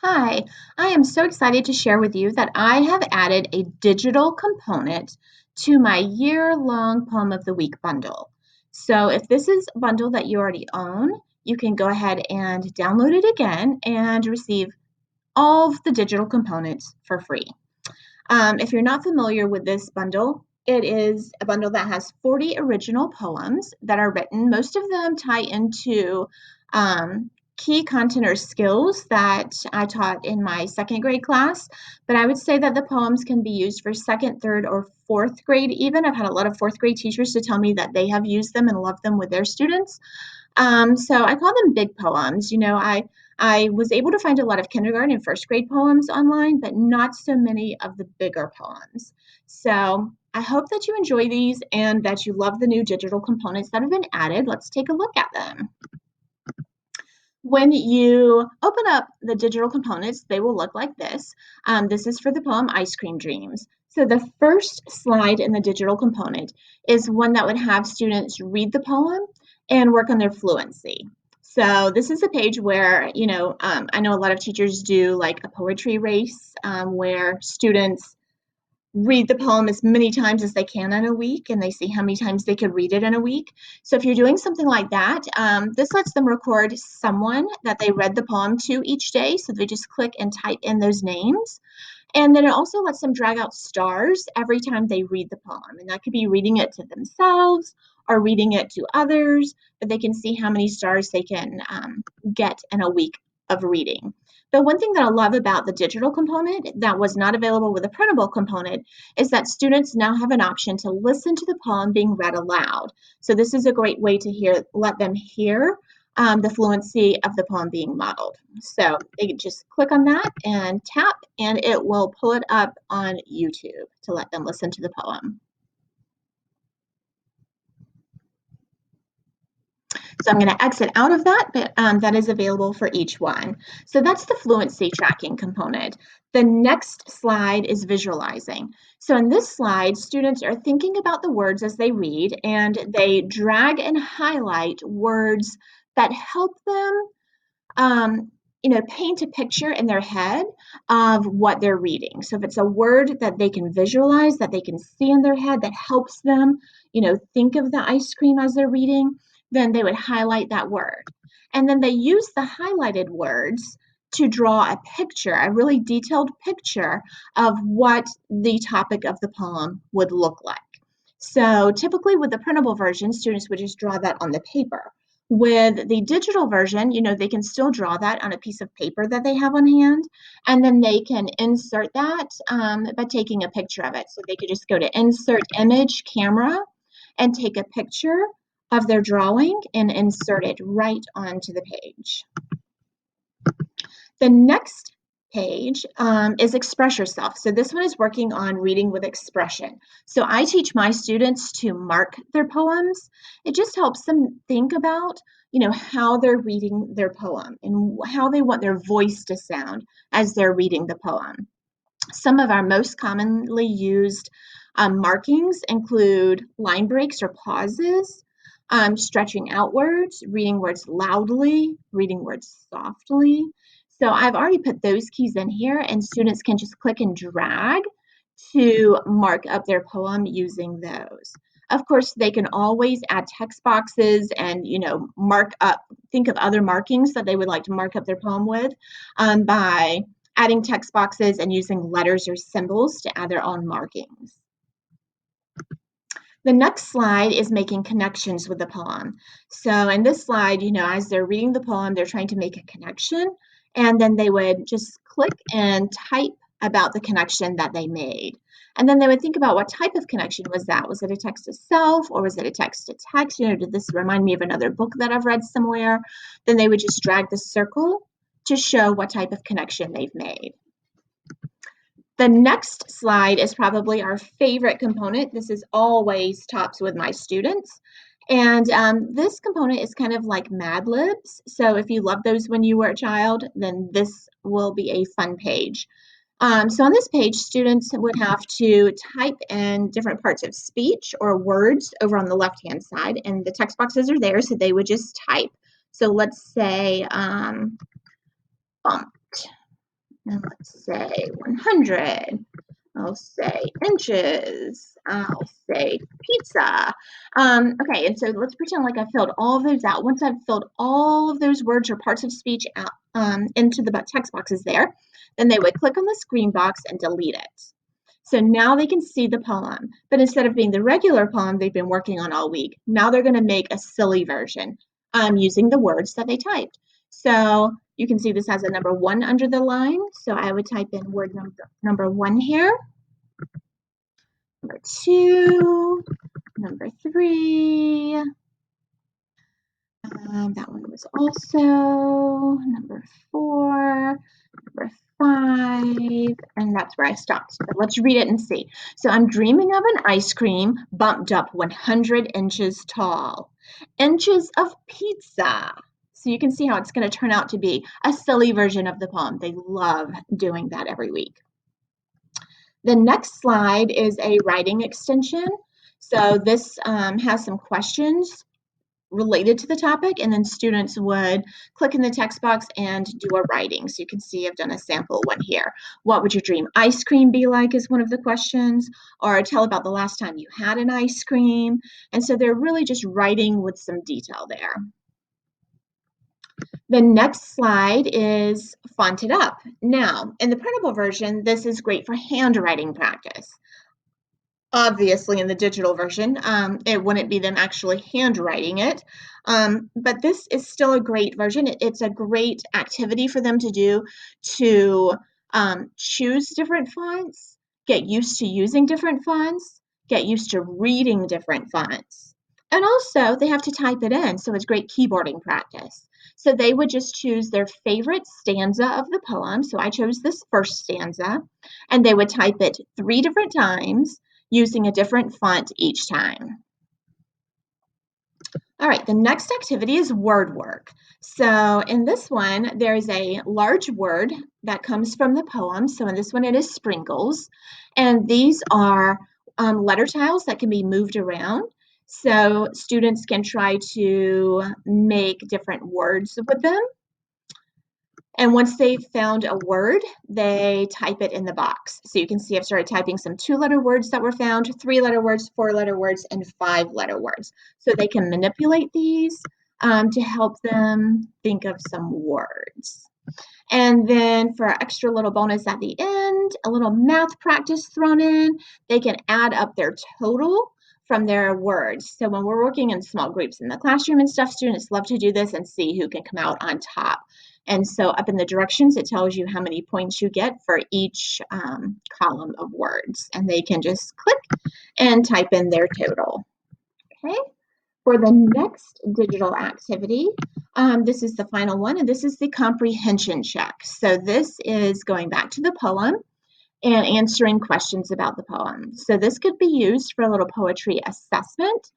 Hi, I am so excited to share with you that I have added a digital component to my year-long Poem of the Week bundle. So if this is a bundle that you already own, you can go ahead and download it again and receive all of the digital components for free. If you're not familiar with this bundle, it is a bundle that has 40 original poems that are written. Most of them tie into key content or skills that I taught in my second grade class, but I would say that the poems can be used for second, third, or fourth grade even. I've had a lot of fourth grade teachers to tell me that they have used them and love them with their students. So I call them big poems. I was able to find a lot of kindergarten and first grade poems online, but not so many of the bigger poems. So I hope that you enjoy these and that you love the new digital components that have been added. Let's take a look at them. When you open up the digital components, they will look like this. This is for the poem Ice Cream Dreams. So the first slide in the digital component is one that would have students read the poem and work on their fluency. So this is a page where, I know a lot of teachers do like a poetry race where students read the poem as many times as they can in a week, and they see how many times they could read it in a week. So if you're doing something like that, this lets them record someone that they read the poem to each day. So they just click and type in those names. And then it also lets them drag out stars every time they read the poem. And that could be reading it to themselves or reading it to others, but they can see how many stars they can get in a week of reading. But one thing that I love about the digital component that was not available with the printable component is that students now have an option to listen to the poem being read aloud. So this is a great way to let them hear the fluency of the poem being modeled. So they just click on that and tap, and it will pull it up on YouTube to let them listen to the poem. So I'm going to exit out of that, but that is available for each one. So that's the fluency tracking component. The next slide is visualizing. So in this slide, students are thinking about the words as they read, and they drag and highlight words that help them paint a picture in their head of what they're reading. So if it's a word that they can visualize, that they can see in their head, that helps them, think of the ice cream as they're reading, then they would highlight that word. And then they use the highlighted words to draw a picture, a really detailed picture of what the topic of the poem would look like. So typically with the printable version, students would just draw that on the paper. With the digital version, they can still draw that on a piece of paper that they have on hand, and then they can insert that by taking a picture of it. So they could just go to Insert Image Camera and take a picture of their drawing and insert it right onto the page. The next page is Express Yourself. So this one is working on reading with expression. So I teach my students to mark their poems. It just helps them think about, how they're reading their poem and how they want their voice to sound as they're reading the poem. Some of our most commonly used markings include line breaks or pauses, stretching outwards, reading words loudly, reading words softly. So I've already put those keys in here, and students can just click and drag to mark up their poem using those. Of course, they can always add text boxes and, think of other markings that they would like to mark up their poem with by adding text boxes and using letters or symbols to add their own markings. The next slide is making connections with the poem. So in this slide, as they're reading the poem, they're trying to make a connection, and then they would just click and type about the connection that they made. And then they would think about what type of connection was that? Was it a text to self, or was it a text to text? Did this remind me of another book that I've read somewhere? Then they would just drag the circle to show what type of connection they've made. The next slide is probably our favorite component. This is always tops with my students. And this component is kind of like Mad Libs. So if you loved those when you were a child, then this will be a fun page. So on this page, students would have to type in different parts of speech or words over on the left-hand side, and the text boxes are there, so they would just type. So let's say bumped. And let's say 100. I'll say inches. I'll say pizza. Okay, and so let's pretend like I filled all of those out. Once I've filled all of those words or parts of speech out into the text boxes there, then they would click on the screen box and delete it. So now they can see the poem, but instead of being the regular poem they've been working on all week, now they're going to make a silly version using the words that they typed. So you can see this has a number 1 under the line. So I would type in word number 1 here, number 2, number 3. That one was also number 4, number 5, and that's where I stopped. But let's read it and see. So I'm dreaming of an ice cream bumped up 100 inches tall. Inches of pizza. So you can see how it's going to turn out to be a silly version of the poem. They love doing that every week. The next slide is a writing extension. So this has some questions related to the topic, and then students would click in the text box and do a writing. So you can see I've done a sample one here. What would your dream ice cream be like is one of the questions, or tell about the last time you had an ice cream. And so they're really just writing with some detail there. The next slide is fonted up. Now, in the printable version, this is great for handwriting practice. Obviously, in the digital version, it wouldn't be them actually handwriting it. But this is still a great version. It's a great activity for them to do to choose different fonts, get used to using different fonts, get used to reading different fonts. And also, they have to type it in, so it's great keyboarding practice. So they would just choose their favorite stanza of the poem. So I chose this first stanza, and they would type it 3 different times using a different font each time. All right, the next activity is word work. So in this one, there's a large word that comes from the poem. So in this one, it is sprinkles. And these are letter tiles that can be moved around. So students can try to make different words with them. And once they've found a word, they type it in the box. So you can see I've started typing some 2-letter words that were found, 3-letter words, 4-letter words, and 5-letter words. So they can manipulate these to help them think of some words. And then for extra little bonus at the end, a little math practice thrown in, they can add up their total from their words. So when we're working in small groups in the classroom and stuff, students love to do this and see who can come out on top. And so up in the directions, it tells you how many points you get for each column of words. And they can just click and type in their total. Okay. For the next digital activity, this is the final one, and this is the comprehension check. So this is going back to the poem and answering questions about the poem. So this could be used for a little poetry assessment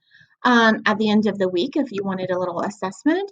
at the end of the week if you wanted a little assessment.